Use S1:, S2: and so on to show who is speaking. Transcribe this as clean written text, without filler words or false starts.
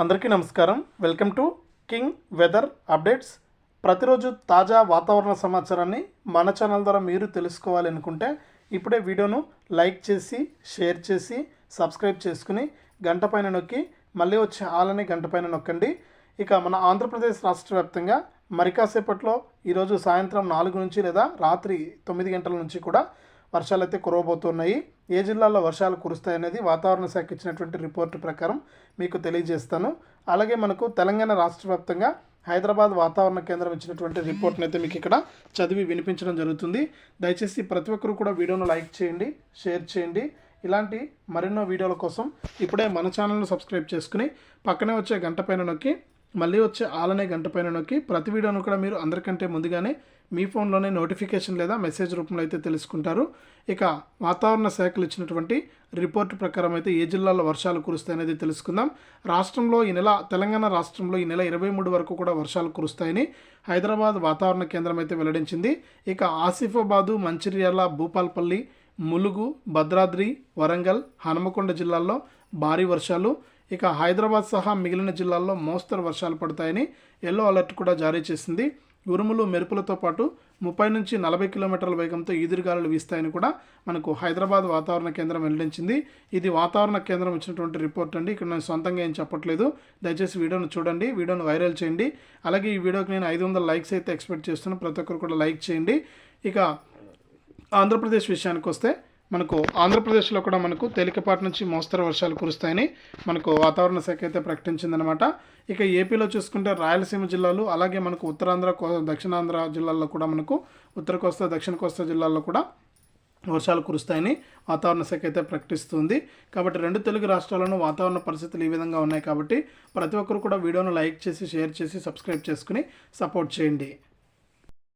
S1: అందరికీ నమస్కారం. Welcome to king weather updates. ప్రతిరోజు తాజా వాతావరణ సమాచారాన్ని మన ఛానల్ ద్వారా మీరు తెలుసుకోవాలి అనుకుంటే ఇప్పుడే వీడియోను లైక్ చేసి షేర్ చేసి సబ్స్క్రైబ్ చేసుకుని గంట పైన నొక్కి మళ్ళీ వచ్చే ఆలని గంట పైన నొక్కండి. ఇక మన ఆంధ్రప్రదేశ్ రాష్ట్ర వ్యాప్తంగా మరి కాసేపట్లో ఈరోజు సాయంత్రం 4 నుంచి లేదా రాత్రి 9 గంటల నుంచి కూడా వర్షాలు అయితే కురవబోతున్నాయి. ఏ జిల్లాల్లో వర్షాలు కురుస్తాయనేది వాతావరణ శాఖ ఇచ్చినటువంటి రిపోర్టు ప్రకారం మీకు తెలియజేస్తాను. అలాగే మనకు తెలంగాణ రాష్ట్ర వ్యాప్తంగా హైదరాబాద్ వాతావరణ కేంద్రం ఇచ్చినటువంటి రిపోర్ట్ని అయితే మీకు ఇక్కడ చదివి వినిపించడం జరుగుతుంది. దయచేసి ప్రతి ఒక్కరు కూడా వీడియోను లైక్ చేయండి, షేర్ చేయండి. ఇలాంటి మరెన్నో వీడియోల కోసం ఇప్పుడే మన ఛానల్ను సబ్స్క్రైబ్ చేసుకుని పక్కనే వచ్చే గంట పైన నొక్కి మళ్ళీ వచ్చే ఆలనే గంట పైన నొక్కి ప్రతి వీడియోను కూడా మీరు అందరికంటే ముందుగానే మీ ఫోన్లోనే నోటిఫికేషన్ లేదా మెసేజ్ రూపంలో అయితే తెలుసుకుంటారు. ఇక వాతావరణ శాఖలు ఇచ్చినటువంటి రిపోర్టు ప్రకారం అయితే ఏ జిల్లాల్లో వర్షాలు కురుస్తాయనేది తెలుసుకుందాం. తెలంగాణ రాష్ట్రంలో ఈ నెల 23 వరకు కూడా వర్షాలు కురుస్తాయని హైదరాబాద్ వాతావరణ కేంద్రం అయితే వెల్లడించింది. ఇక ఆసిఫాబాదు, మంచిర్యాల, భూపాల్పల్లి, ములుగు, భద్రాద్రి, వరంగల్, హనుమకొండ జిల్లాల్లో భారీ వర్షాలు, ఇక హైదరాబాద్ సహా మిగిలిన జిల్లాల్లో మోస్తరు వర్షాలు పడతాయని ఎల్లో అలర్ట్ కూడా జారీ చేసింది. ఉరుములు మెరుపులతో పాటు 30 నుంచి 40 కిలోమీటర్ల వేగంతో ఈదురుగాలులు వీస్తాయని కూడా మనకు హైదరాబాద్ వాతావరణ కేంద్రం వెల్లడించింది. ఇది వాతావరణ కేంద్రం ఇచ్చినటువంటి రిపోర్ట్ అండి. ఇక్కడ నేను సొంతంగా ఏం చెప్పట్లేదు. దయచేసి వీడియోను చూడండి, వీడియోను వైరల్ చేయండి. అలాగే ఈ వీడియోకి నేను 500 లైక్స్ అయితే ఎక్స్పెక్ట్ చేస్తున్నాను. ప్రతి ఒక్కరు కూడా లైక్ చేయండి. ఇక ఆంధ్రప్రదేశ్ విషయానికి వస్తే మనకు ఆంధ్రప్రదేశ్లో కూడా మనకు తేలికపాటి నుంచి మోస్తరు వర్షాలు కురుస్తాయని మనకు వాతావరణ శాఖ అయితే ప్రకటించిందనమాట. ఇక ఏపీలో చూసుకుంటే రాయలసీమ జిల్లాలు, అలాగే మనకు ఉత్తరాంధ్ర, దక్షిణాంధ్ర జిల్లాల్లో కూడా మనకు ఉత్తర కోస్తా, దక్షిణ కోస్తా జిల్లాల్లో కూడా వర్షాలు కురుస్తాయని వాతావరణ శాఖ అయితే ప్రకటిస్తుంది. కాబట్టి 2 తెలుగు రాష్ట్రాల్లోనూ వాతావరణ పరిస్థితులు ఈ విధంగా ఉన్నాయి. కాబట్టి ప్రతి ఒక్కరు కూడా వీడియోను లైక్ చేసి షేర్ చేసి సబ్స్క్రైబ్ చేసుకుని సపోర్ట్ చేయండి.